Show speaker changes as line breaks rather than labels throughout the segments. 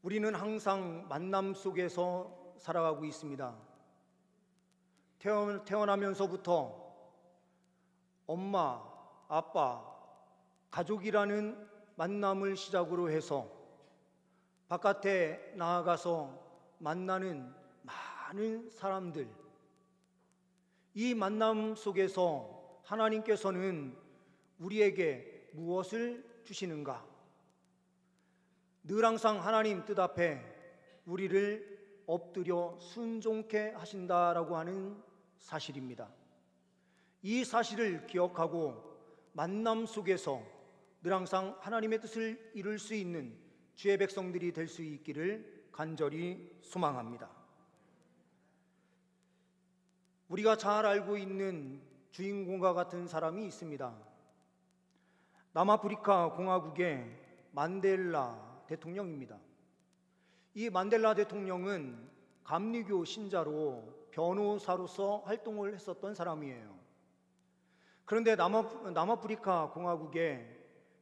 우리는 항상 만남 속에서 살아가고 있습니다. 태어나면서부터 엄마, 아빠, 가족이라는 만남을 시작으로 해서 바깥에 나아가서 만나는 많은 사람들, 이 만남 속에서 하나님께서는 우리에게 무엇을 주시는가? 늘 항상 하나님 뜻 앞에 우리를 엎드려 순종케 하신다라고 하는 사실입니다. 이 사실을 기억하고 만남 속에서 늘 항상 하나님의 뜻을 이룰 수 있는 주의 백성들이 될 수 있기를 간절히 소망합니다. 우리가 잘 알고 있는 주인공과 같은 사람이 있습니다. 남아프리카 공화국의 만델라 대통령입니다. 이 만델라 대통령은 감리교 신자로 변호사로서 활동을 했었던 사람이에요. 그런데 남아프리카 공화국에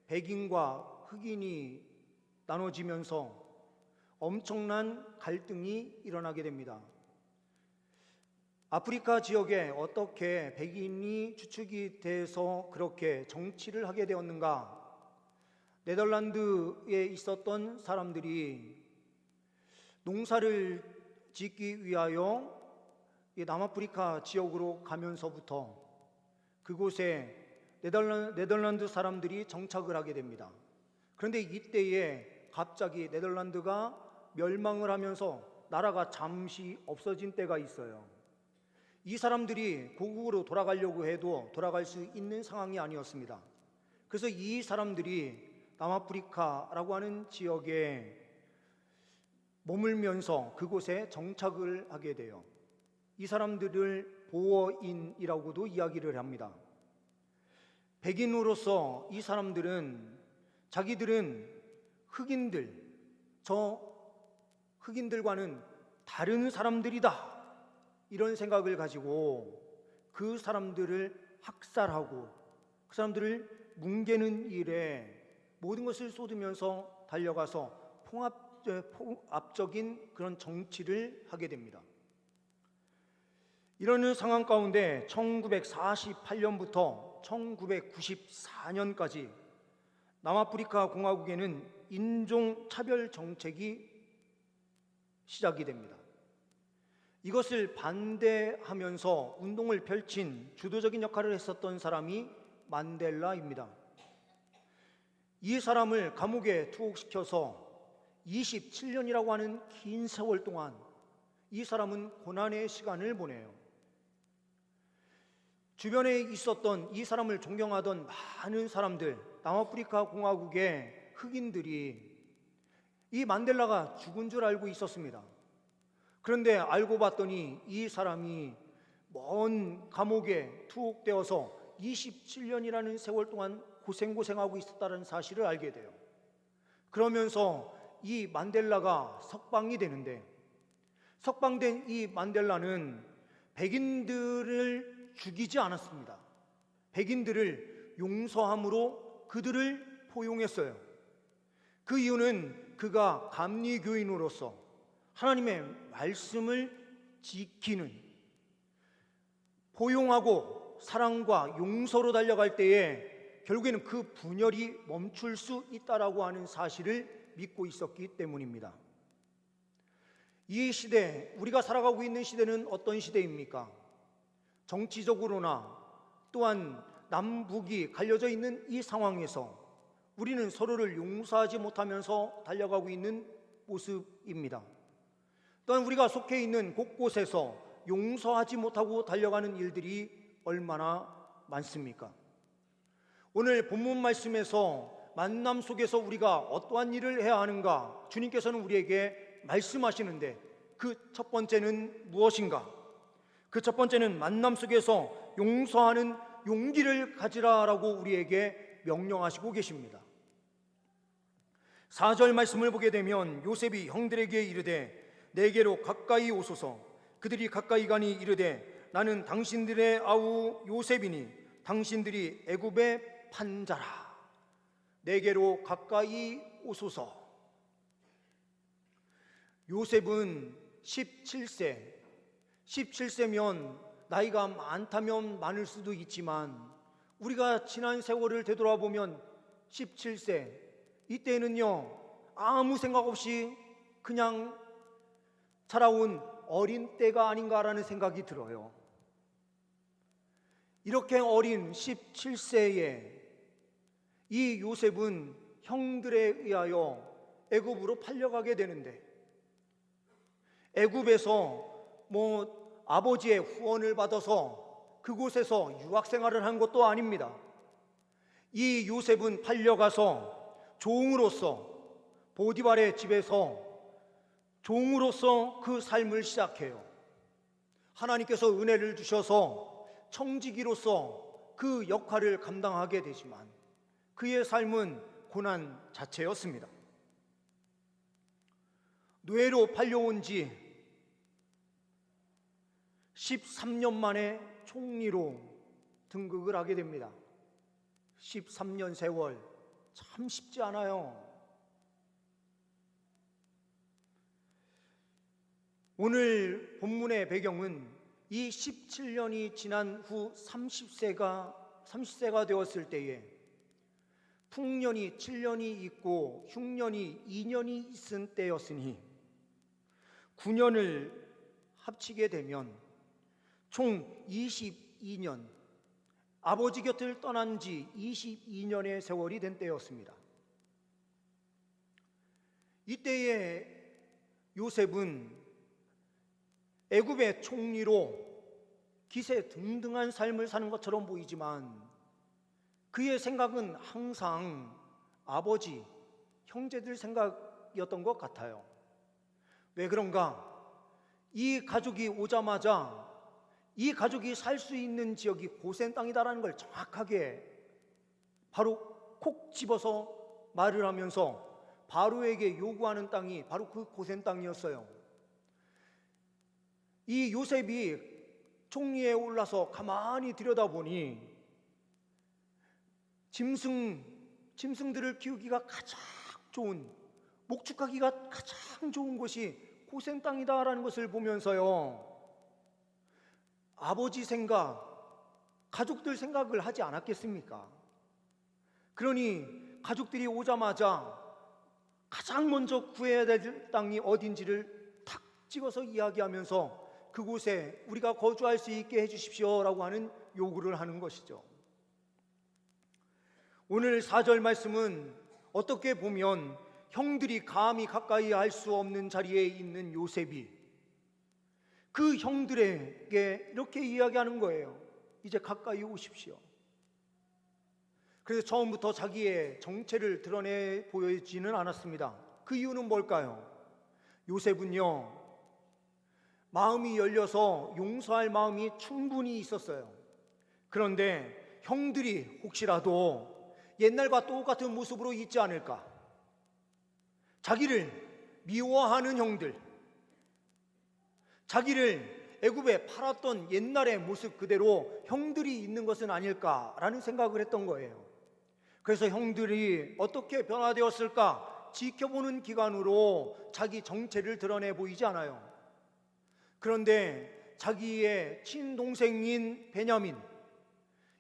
백인과 흑인이 나눠지면서 엄청난 갈등이 일어나게 됩니다. 아프리카 지역에 어떻게 백인이 주축이 돼서 그렇게 정치를 하게 되었는가? 네덜란드에 있었던 사람들이 농사를 짓기 위하여 남아프리카 지역으로 가면서부터 그곳에 네덜란드 사람들이 정착을 하게 됩니다. 그런데 이때에 갑자기 네덜란드가 멸망을 하면서 나라가 잠시 없어진 때가 있어요. 이 사람들이 고국으로 돌아가려고 해도 돌아갈 수 있는 상황이 아니었습니다. 그래서 이 사람들이 남아프리카라고 하는 지역에 머물면서 그곳에 정착을 하게 돼요. 이 사람들을 보어인이라고도 이야기를 합니다. 백인으로서 이 사람들은 자기들은 저 흑인들과는 다른 사람들이다, 이런 생각을 가지고 그 사람들을 학살하고 그 사람들을 뭉개는 일에 모든 것을 쏟으면서 달려가서 폭압적인 그런 정치를 하게 됩니다. 이러는 상황 가운데 1948년부터 1994년까지 남아프리카 공화국에는 인종차별 정책이 시작이 됩니다. 이것을 반대하면서 운동을 펼친 주도적인 역할을 했었던 사람이 만델라입니다. 이 사람을 감옥에 투옥시켜서 27년이라고 하는 긴 세월 동안 이 사람은 고난의 시간을 보내요. 주변에 있었던 이 사람을 존경하던 많은 사람들, 남아프리카 공화국의 흑인들이 이 만델라가 죽은 줄 알고 있었습니다. 그런데 알고 봤더니 이 사람이 먼 감옥에 투옥되어서 27년이라는 세월 동안 고생하고 있었다는 사실을 알게 돼요. 그러면서 이 만델라가 석방이 되는데, 석방된 이 만델라는 백인들을 죽이지 않았습니다. 백인들을 용서함으로 그들을 포용했어요. 그 이유는 그가 감리교인으로서 하나님의 말씀을 지키는, 포용하고 사랑과 용서로 달려갈 때에 결국에는 그 분열이 멈출 수 있다라고 하는 사실을 믿고 있었기 때문입니다. 이 시대, 우리가 살아가고 있는 시대는 어떤 시대입니까? 정치적으로나 또한 남북이 갈려져 있는 이 상황에서 우리는 서로를 용서하지 못하면서 달려가고 있는 모습입니다. 또한 우리가 속해 있는 곳곳에서 용서하지 못하고 달려가는 일들이 얼마나 많습니까? 오늘 본문 말씀에서 만남 속에서 우리가 어떠한 일을 해야 하는가, 주님께서는 우리에게 말씀하시는데 그 첫 번째는 무엇인가? 그 첫 번째는 만남 속에서 용서하는 용기를 가지라라고 우리에게 명령하시고 계십니다. 4절 말씀을 보게 되면 요셉이 형들에게 이르되 내게로 가까이 오소서. 그들이 가까이 가니 이르되 나는 당신들의 아우 요셉이니 당신들이 애굽의 판자라. 내게로 가까이 오소서. 요셉은 17세면 나이가 많다면 많을 수도 있지만 우리가 지난 세월을 되돌아보면 17세, 이때는요 아무 생각 없이 그냥 자라온 어린 때가 아닌가라는 생각이 들어요. 이렇게 어린 17세에 이 요셉은 형들에 의하여 애굽으로 팔려가게 되는데, 애굽에서 아버지의 후원을 받아서 그곳에서 유학 생활을 한 것도 아닙니다. 이 요셉은 팔려가서 종으로서 보디발의 집에서 종으로서 그 삶을 시작해요. 하나님께서 은혜를 주셔서 청지기로서 그 역할을 감당하게 되지만 그의 삶은 고난 자체였습니다. 노예로 팔려온 지 13년 만에 총리로 등극을 하게 됩니다. 13년 세월 참 쉽지 않아요. 오늘 본문의 배경은 이 17년이 지난 후 30세가 되었을 때에 풍년이 7년이 있고 흉년이 2년이 있은 때였으니 9년을 합치게 되면 총 22년, 아버지 곁을 떠난 지 22년의 세월이 된 때였습니다. 이때에 요셉은 애굽의 총리로 기세등등한 삶을 사는 것처럼 보이지만 그의 생각은 항상 아버지, 형제들 생각이었던 것 같아요. 왜 그런가? 이 가족이 오자마자 이 가족이 살 수 있는 지역이 고센 땅이다라는 걸 정확하게 바로 콕 집어서 말을 하면서 바로에게 요구하는 땅이 바로 그 고센 땅이었어요. 이 요셉이 총리에 올라서 가만히 들여다보니 짐승들을 키우기가 가장 좋은, 목축하기가 가장 좋은 곳이 고센 땅이다라는 것을 보면서요, 아버지 생각, 가족들 생각을 하지 않았겠습니까? 그러니 가족들이 오자마자 가장 먼저 구해야 될 땅이 어딘지를 탁 찍어서 이야기하면서 그곳에 우리가 거주할 수 있게 해주십시오라고 하는 요구를 하는 것이죠. 오늘 4절 말씀은 어떻게 보면 형들이 감히 가까이 할 수 없는 자리에 있는 요셉이 그 형들에게 이렇게 이야기하는 거예요. 이제 가까이 오십시오. 그래서 처음부터 자기의 정체를 드러내 보이지는 않았습니다. 그 이유는 뭘까요? 요셉은요, 마음이 열려서 용서할 마음이 충분히 있었어요. 그런데 형들이 혹시라도 옛날과 똑같은 모습으로 있지 않을까? 자기를 미워하는 형들, 자기를 애굽에 팔았던 옛날의 모습 그대로 형들이 있는 것은 아닐까라는 생각을 했던 거예요. 그래서 형들이 어떻게 변화되었을까 지켜보는 기간으로 자기 정체를 드러내 보이지 않아요. 그런데 자기의 친동생인 베냐민,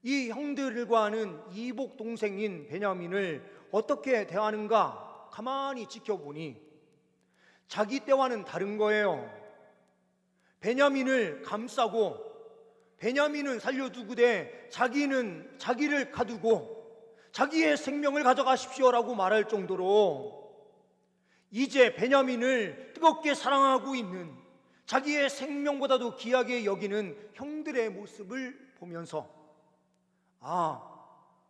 이 형들과는 이복 동생인 베냐민을 어떻게 대하는가 가만히 지켜보니 자기 때와는 다른 거예요. 베냐민을 감싸고 베냐민은 살려두고대 자기는 자기를 가두고 자기의 생명을 가져가십시오라고 말할 정도로 이제 베냐민을 뜨겁게 사랑하고 있는, 자기의 생명보다도 귀하게 여기는 형들의 모습을 보면서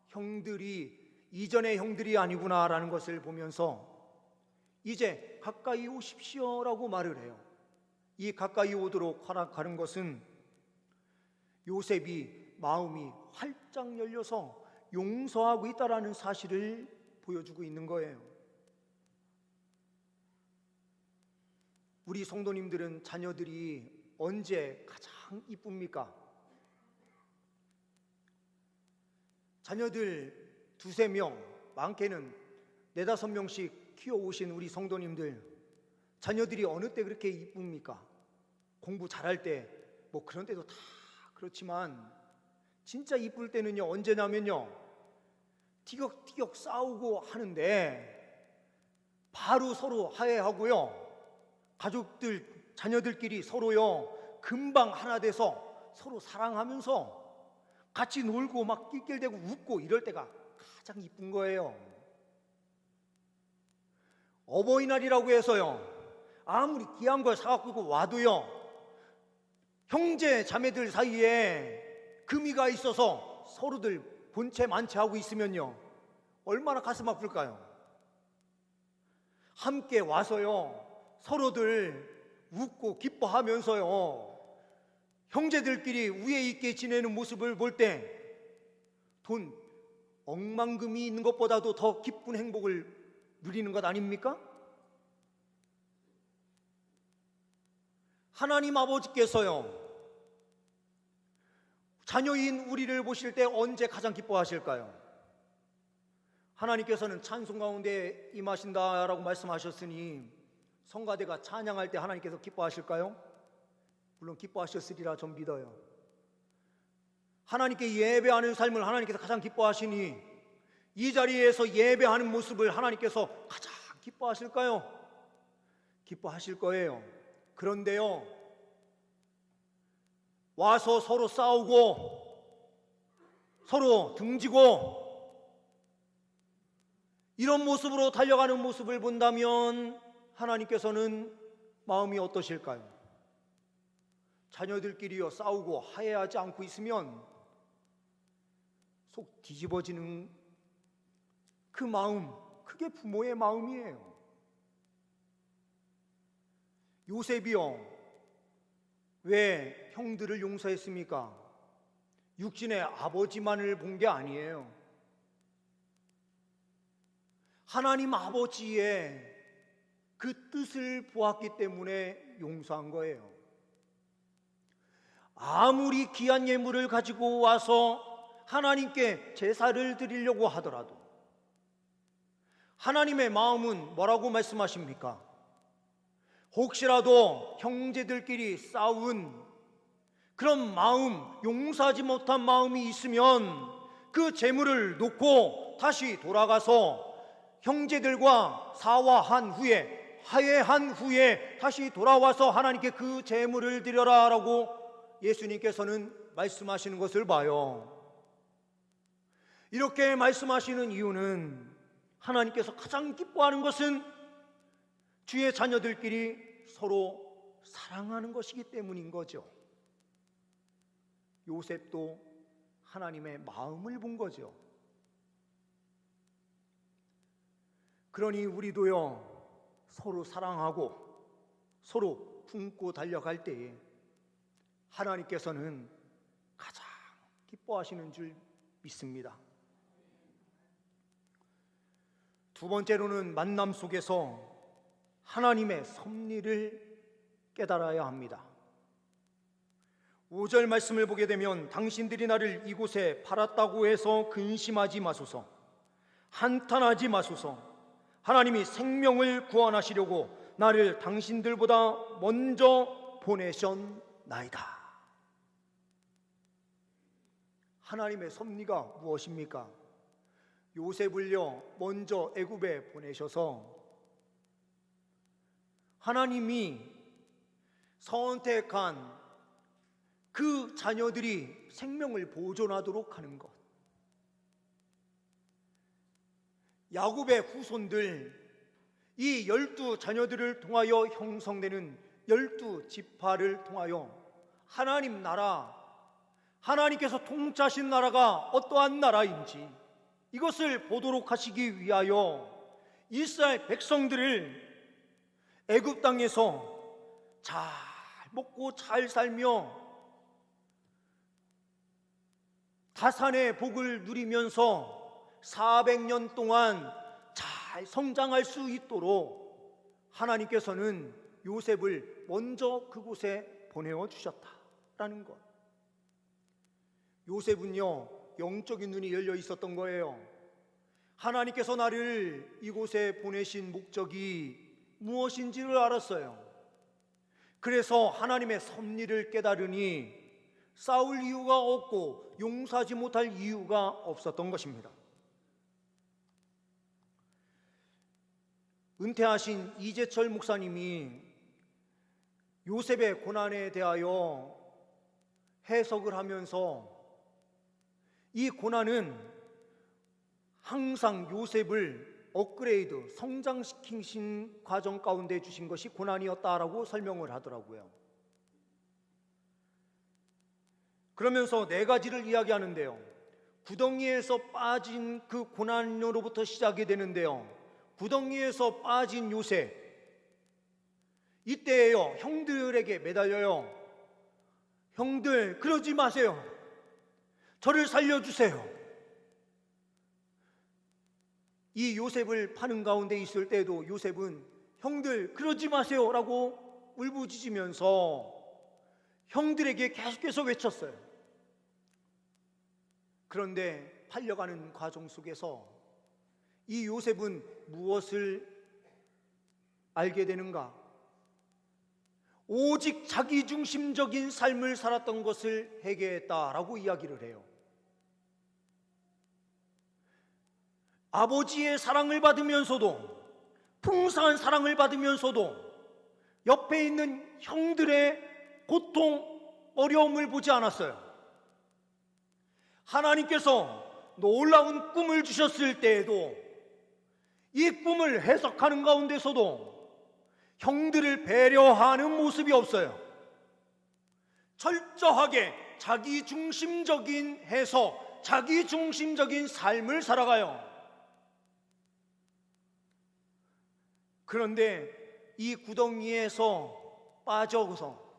형들이 이전의 형들이 아니구나라는 것을 보면서 이제 가까이 오십시오라고 말을 해요. 이 가까이 오도록 허락하는 것은 요셉이 마음이 활짝 열려서 용서하고 있다라는 사실을 보여주고 있는 거예요. 우리 성도님들은 자녀들이 언제 가장 이쁩니까? 자녀들 2-3명, 많게는 4-5명씩 키워오신 우리 성도님들, 자녀들이 어느 때 그렇게 이쁩니까? 공부 잘할 때, 뭐 그런 때도 다 그렇지만 진짜 이쁠 때는요, 언제냐면요, 티격티격 싸우고 하는데 바로 서로 화해하고요, 가족들, 자녀들끼리 서로요 금방 하나 돼서 서로 사랑하면서 같이 놀고 막 낄낄대고 웃고 이럴 때가 가장 이쁜 거예요. 어버이날이라고 해서요, 아무리 귀한 걸 사갖고 와도요, 형제 자매들 사이에 금이가 있어서 서로들 본체 만체하고 있으면요, 얼마나 가슴 아플까요? 함께 와서요, 서로들 웃고 기뻐하면서요, 형제들끼리 우애 있게 지내는 모습을 볼 때 돈 억만금이 있는 것보다도 더 기쁜 행복을 누리는 것 아닙니까? 하나님 아버지께서요, 자녀인 우리를 보실 때 언제 가장 기뻐하실까요? 하나님께서는 찬송 가운데 임하신다라고 말씀하셨으니 성가대가 찬양할 때 하나님께서 기뻐하실까요? 물론 기뻐하셨으리라 전 믿어요. 하나님께 예배하는 삶을 하나님께서 가장 기뻐하시니 이 자리에서 예배하는 모습을 하나님께서 가장 기뻐하실까요? 기뻐하실 거예요. 그런데요, 와서 서로 싸우고 서로 등지고 이런 모습으로 달려가는 모습을 본다면 하나님께서는 마음이 어떠실까요? 자녀들끼리요 싸우고 화해하지 않고 있으면 속 뒤집어지는 그 마음, 그게 부모의 마음이에요. 요셉이요, 왜 형들을 용서했습니까? 육신의 아버지만을 본 게 아니에요. 하나님 아버지의 그 뜻을 보았기 때문에 용서한 거예요. 아무리 귀한 예물을 가지고 와서 하나님께 제사를 드리려고 하더라도 하나님의 마음은 뭐라고 말씀하십니까? 혹시라도 형제들끼리 싸운 그런 마음, 용서하지 못한 마음이 있으면 그 재물을 놓고 다시 돌아가서 형제들과 사화한 후에, 화해한 후에 다시 돌아와서 하나님께 그 재물을 드려라 라고 예수님께서는 말씀하시는 것을 봐요. 이렇게 말씀하시는 이유는 하나님께서 가장 기뻐하는 것은 주의 자녀들끼리 서로 사랑하는 것이기 때문인 거죠. 요셉도 하나님의 마음을 본 거죠. 그러니 우리도요, 서로 사랑하고 서로 품고 달려갈 때에 하나님께서는 가장 기뻐하시는 줄 믿습니다. 두 번째로는 만남 속에서 하나님의 섭리를 깨달아야 합니다. 5절 말씀을 보게 되면 당신들이 나를 이곳에 팔았다고 해서 근심하지 마소서, 한탄하지 마소서. 하나님이 생명을 구원하시려고 나를 당신들보다 먼저 보내셨나이다. 하나님의 섭리가 무엇입니까? 요셉을요 먼저 애굽에 보내셔서 하나님이 선택한 그 자녀들이 생명을 보존하도록 하는 것, 야곱의 후손들, 이 12 자녀들을 통하여 형성되는 12 지파를 통하여 하나님 나라, 하나님께서 통치하신 나라가 어떠한 나라인지 이것을 보도록 하시기 위하여 이스라엘 백성들을 애굽 땅에서 잘 먹고 잘 살며 다산의 복을 누리면서 400년 동안 잘 성장할 수 있도록 하나님께서는 요셉을 먼저 그곳에 보내어 주셨다라는 것. 요셉은요 영적인 눈이 열려 있었던 거예요. 하나님께서 나를 이곳에 보내신 목적이 무엇인지를 알았어요. 그래서 하나님의 섭리를 깨달으니 싸울 이유가 없고 용서하지 못할 이유가 없었던 것입니다. 은퇴하신 이재철 목사님이 요셉의 고난에 대하여 해석을 하면서 이 고난은 항상 요셉을 업그레이드, 성장시키신 과정 가운데 주신 것이 고난이었다라고 설명을 하더라고요. 그러면서 네 가지를 이야기하는데요. 구덩이에서 빠진 그 고난으로부터 시작이 되는데요. 구덩이에서 빠진 요셉, 이때에요, 형들에게 매달려요. 형들, 그러지 마세요. 저를 살려주세요. 이 요셉을 파는 가운데 있을 때에도 요셉은 형들, 그러지 마세요 라고 울부짖으면서 형들에게 계속해서 외쳤어요. 그런데 팔려가는 과정 속에서 이 요셉은 무엇을 알게 되는가? 오직 자기중심적인 삶을 살았던 것을 회개했다라고 이야기를 해요. 아버지의 사랑을 받으면서도, 풍성한 사랑을 받으면서도 옆에 있는 형들의 고통, 어려움을 보지 않았어요. 하나님께서 놀라운 꿈을 주셨을 때에도 이 꿈을 해석하는 가운데서도 형들을 배려하는 모습이 없어요. 철저하게 자기중심적인 해석, 자기중심적인 삶을 살아가요. 그런데 이 구덩이에서 빠져서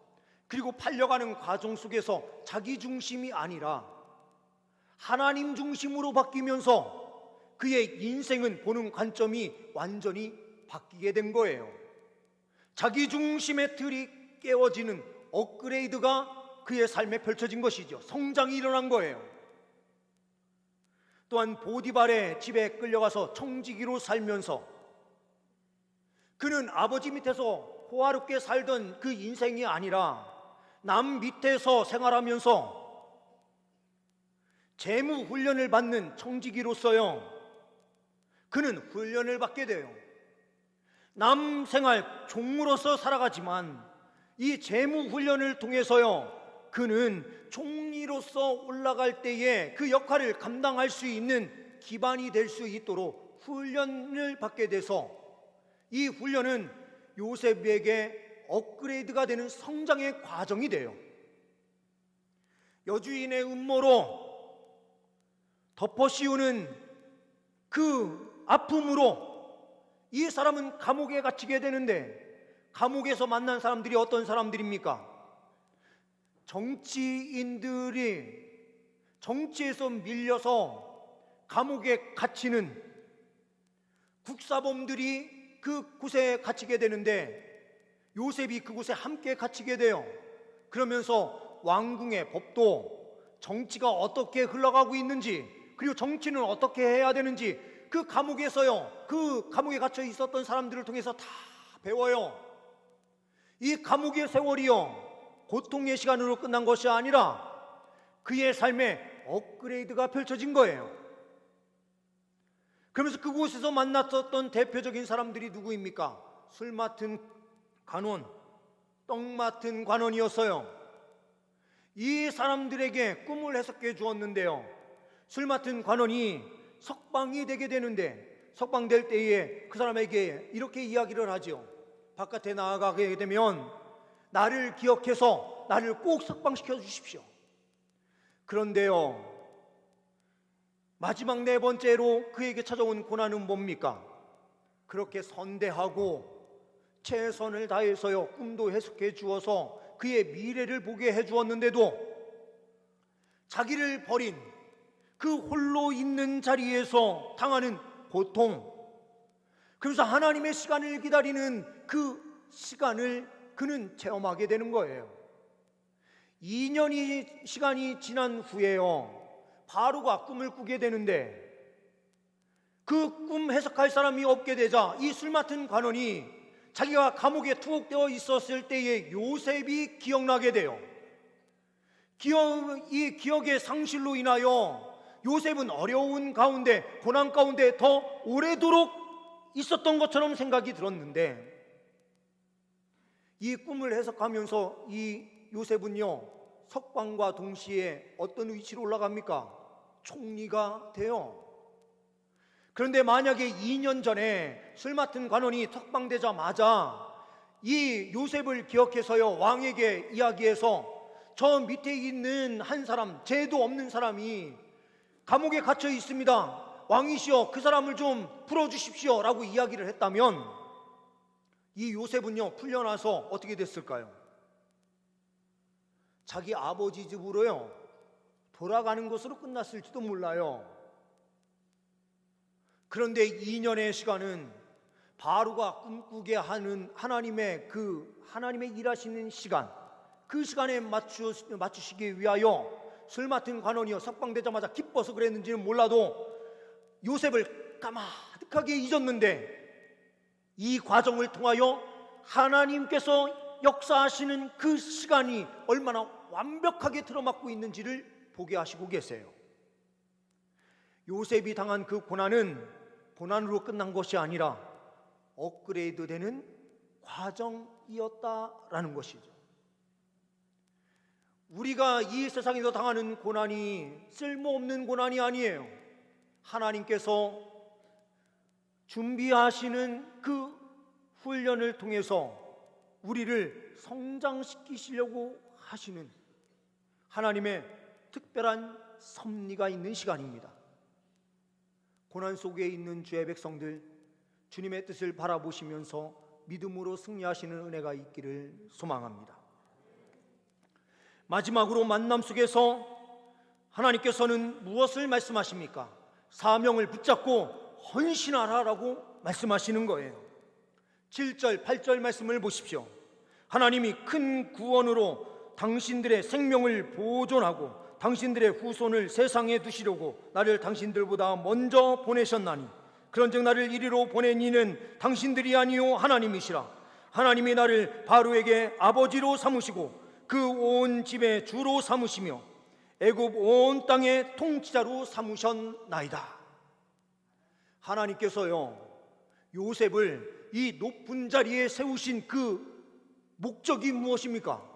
그리고 팔려가는 과정 속에서 자기중심이 아니라 하나님 중심으로 바뀌면서 그의 인생은 보는 관점이 완전히 바뀌게 된 거예요. 자기중심의 틀이 깨워지는 업그레이드가 그의 삶에 펼쳐진 것이죠. 성장이 일어난 거예요. 또한 보디발의 집에 끌려가서 청지기로 살면서 그는 아버지 밑에서 호화롭게 살던 그 인생이 아니라 남 밑에서 생활하면서 재무 훈련을 받는 청지기로서요, 그는 훈련을 받게 돼요. 남 생활 종으로서 살아가지만 이 재무 훈련을 통해서요, 그는 총리로서 올라갈 때에 그 역할을 감당할 수 있는 기반이 될 수 있도록 훈련을 받게 돼서 이 훈련은 요셉에게 업그레이드가 되는 성장의 과정이 돼요. 여주인의 음모로 덮어씌우는 그 아픔으로 이 사람은 감옥에 갇히게 되는데, 감옥에서 만난 사람들이 어떤 사람들입니까? 정치인들이 정치에서 밀려서 감옥에 갇히는 국사범들이 그곳에 갇히게 되는데 요셉이 그곳에 함께 갇히게 돼요. 그러면서 왕궁의 법도, 정치가 어떻게 흘러가고 있는지, 그리고 정치는 어떻게 해야 되는지 그 감옥에서요, 그 감옥에 갇혀 있었던 사람들을 통해서 다 배워요. 이 감옥의 세월이요, 고통의 시간으로 끝난 것이 아니라 그의 삶에 업그레이드가 펼쳐진 거예요. 그러면서 그곳에서 만났었던 대표적인 사람들이 누구입니까? 술 맡은 관원, 떡 맡은 관원이었어요. 이 사람들에게 꿈을 해석해 주었는데요, 술 맡은 관원이 석방이 되게 되는데, 석방될 때에 그 사람에게 이렇게 이야기를 하죠. 바깥에 나아가게 되면 나를 기억해서 나를 꼭 석방시켜 주십시오. 그런데요, 마지막 네 번째로 그에게 찾아온 고난은 뭡니까? 그렇게 선대하고 최선을 다해서요, 꿈도 해석해 주어서 그의 미래를 보게 해 주었는데도 자기를 버린 그 홀로 있는 자리에서 당하는 고통, 그래서 하나님의 시간을 기다리는 그 시간을 그는 체험하게 되는 거예요. 2년이 시간이 지난 후에요, 바로가 꿈을 꾸게 되는데 그 꿈 해석할 사람이 없게 되자 이 술 맡은 관원이 자기가 감옥에 투옥되어 있었을 때의 요셉이 기억나게 돼요. 이 기억의 상실로 인하여 요셉은 어려운 가운데, 고난 가운데 더 오래도록 있었던 것처럼 생각이 들었는데, 이 꿈을 해석하면서 이 요셉은요, 석방과 동시에 어떤 위치로 올라갑니까? 총리가 돼요. 그런데 만약에 2년 전에 술 맡은 관원이 석방되자마자 이 요셉을 기억해서요, 왕에게 이야기해서 저 밑에 있는 한 사람, 죄도 없는 사람이 감옥에 갇혀 있습니다, 왕이시여 그 사람을 좀 풀어주십시오 라고 이야기를 했다면, 이 요셉은요 풀려나서 어떻게 됐을까요? 자기 아버지 집으로요 돌아가는 것으로 끝났을지도 몰라요. 그런데 2년의 시간은 바로가 꿈꾸게 하는 하나님의 일하시는 시간, 그 시간에 맞추시기 위하여 술 맡은 관원이요 석방되자마자 기뻐서 그랬는지는 몰라도 요셉을 까마득하게 잊었는데, 이 과정을 통하여 하나님께서 역사하시는 그 시간이 얼마나 완벽하게 들어맞고 있는지를 보게 하시고 계세요. 요셉이 당한 그 고난은 고난으로 끝난 것이 아니라 업그레이드 되는 과정이었다라는 것이죠. 우리가 이 세상에서 당하는 고난이 쓸모없는 고난이 아니에요. 하나님께서 준비하시는 그 훈련을 통해서 우리를 성장시키시려고 하시는 하나님의 특별한 섭리가 있는 시간입니다. 고난 속에 있는 주의 백성들, 주님의 뜻을 바라보시면서 믿음으로 승리하시는 은혜가 있기를 소망합니다. 마지막으로 만남 속에서 하나님께서는 무엇을 말씀하십니까? 사명을 붙잡고 헌신하라라고 말씀하시는 거예요. 7절, 8절 말씀을 보십시오. 하나님이 큰 구원으로 당신들의 생명을 보존하고 당신들의 후손을 세상에 두시려고 나를 당신들보다 먼저 보내셨나니, 그런즉 나를 이리로 보낸 이는 당신들이 아니요 하나님이시라. 하나님이 나를 바로에게 아버지로 삼으시고 그 온 집의 주로 삼으시며 애굽 온 땅의 통치자로 삼으셨나이다. 하나님께서요 요셉을 이 높은 자리에 세우신 그 목적이 무엇입니까?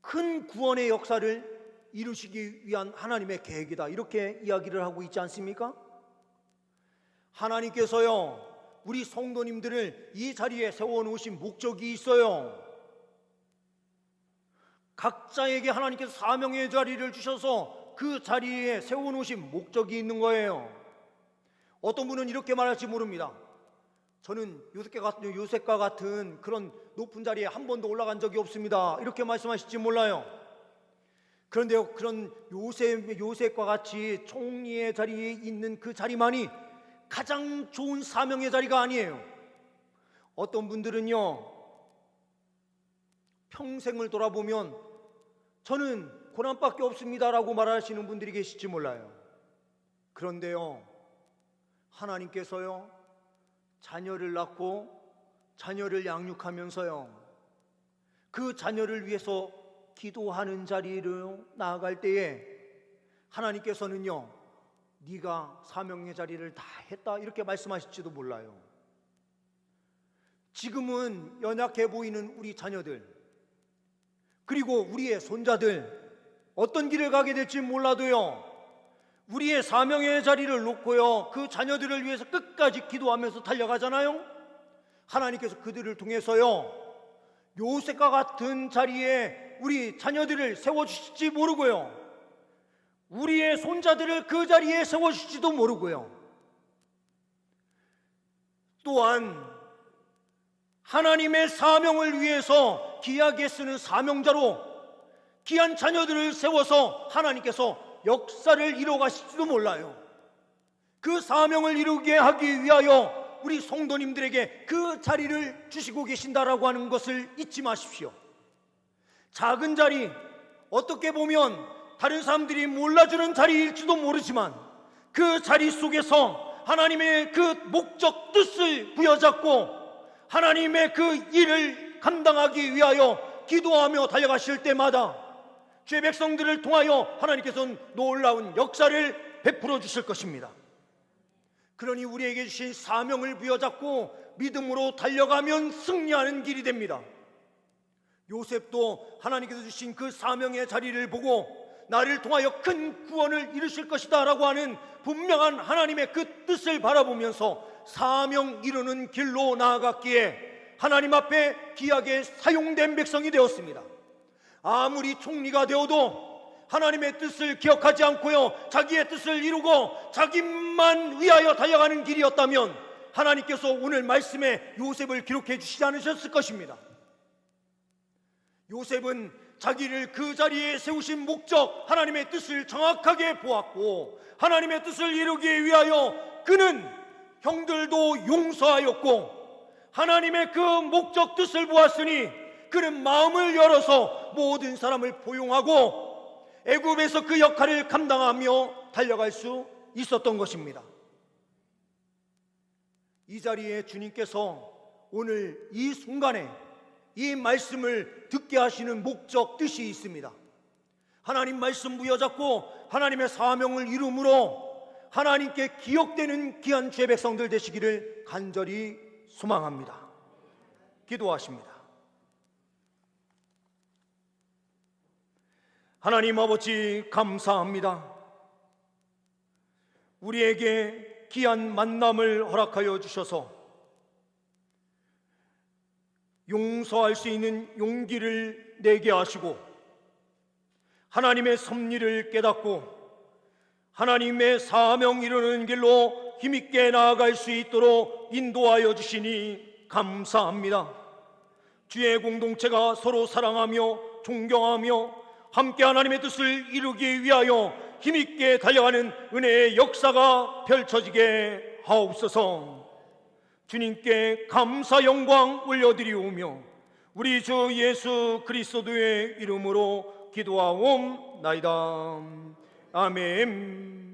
큰 구원의 역사를 이루시기 위한 하나님의 계획이다, 이렇게 이야기를 하고 있지 않습니까? 하나님께서요 우리 성도님들을 이 자리에 세워놓으신 목적이 있어요. 각자에게 하나님께서 사명의 자리를 주셔서 그 자리에 세워놓으신 목적이 있는 거예요. 어떤 분은 이렇게 말할지 모릅니다. 저는 요셉과 같은 그런 높은 자리에 한 번도 올라간 적이 없습니다, 이렇게 말씀하실지 몰라요. 그런데요, 그런 요셉과 같이 총리의 자리에 있는 그 자리만이 가장 좋은 사명의 자리가 아니에요. 어떤 분들은요 평생을 돌아보면 저는 고난밖에 없습니다라고 말하시는 분들이 계실지 몰라요. 그런데요 하나님께서요 자녀를 낳고 자녀를 양육하면서요 그 자녀를 위해서 기도하는 자리로 나아갈 때에 하나님께서는요 네가 사명의 자리를 다 했다, 이렇게 말씀하실지도 몰라요. 지금은 연약해 보이는 우리 자녀들, 그리고 우리의 손자들 어떤 길을 가게 될지 몰라도요 우리의 사명의 자리를 놓고요 그 자녀들을 위해서 끝까지 기도하면서 달려가잖아요. 하나님께서 그들을 통해서요 요셉과 같은 자리에 우리 자녀들을 세워주실지 모르고요 우리의 손자들을 그 자리에 세워주실지도 모르고요 또한 하나님의 사명을 위해서 귀하게 쓰는 사명자로 귀한 자녀들을 세워서 하나님께서 역사를 이루어가실지도 몰라요. 그 사명을 이루게 하기 위하여 우리 성도님들에게 그 자리를 주시고 계신다라고 하는 것을 잊지 마십시오. 작은 자리, 어떻게 보면 다른 사람들이 몰라주는 자리일지도 모르지만 그 자리 속에서 하나님의 그 목적 뜻을 부여잡고 하나님의 그 일을 감당하기 위하여 기도하며 달려가실 때마다 주의 백성들을 통하여 하나님께서는 놀라운 역사를 베풀어 주실 것입니다. 그러니 우리에게 주신 사명을 부여잡고 믿음으로 달려가면 승리하는 길이 됩니다. 요셉도 하나님께서 주신 그 사명의 자리를 보고 나를 통하여 큰 구원을 이루실 것이다 라고 하는 분명한 하나님의 그 뜻을 바라보면서 사명 이루는 길로 나아갔기에 하나님 앞에 귀하게 사용된 백성이 되었습니다. 아무리 총리가 되어도 하나님의 뜻을 기억하지 않고요 자기의 뜻을 이루고 자기만 위하여 달려가는 길이었다면 하나님께서 오늘 말씀에 요셉을 기록해 주시지 않으셨을 것입니다. 요셉은 자기를 그 자리에 세우신 목적, 하나님의 뜻을 정확하게 보았고 하나님의 뜻을 이루기 위하여 그는 형들도 용서하였고 하나님의 그 목적 뜻을 보았으니 그는 마음을 열어서 모든 사람을 포용하고 애굽에서 그 역할을 감당하며 달려갈 수 있었던 것입니다. 이 자리에 주님께서 오늘 이 순간에 이 말씀을 듣게 하시는 목적 뜻이 있습니다. 하나님 말씀 부여잡고 하나님의 사명을 이루므로 하나님께 기억되는 귀한 주의 백성들 되시기를 간절히 소망합니다. 기도하십니다. 하나님 아버지 감사합니다. 우리에게 귀한 만남을 허락하여 주셔서 용서할 수 있는 용기를 내게 하시고 하나님의 섭리를 깨닫고 하나님의 사명 이루는 길로 힘있게 나아갈 수 있도록 인도하여 주시니 감사합니다. 주의 공동체가 서로 사랑하며 존경하며 함께 하나님의 뜻을 이루기 위하여 힘있게 달려가는 은혜의 역사가 펼쳐지게 하옵소서. 주님께 감사 영광 올려드리오며 우리 주 예수 그리스도의 이름으로 기도하옵나이다. 아멘.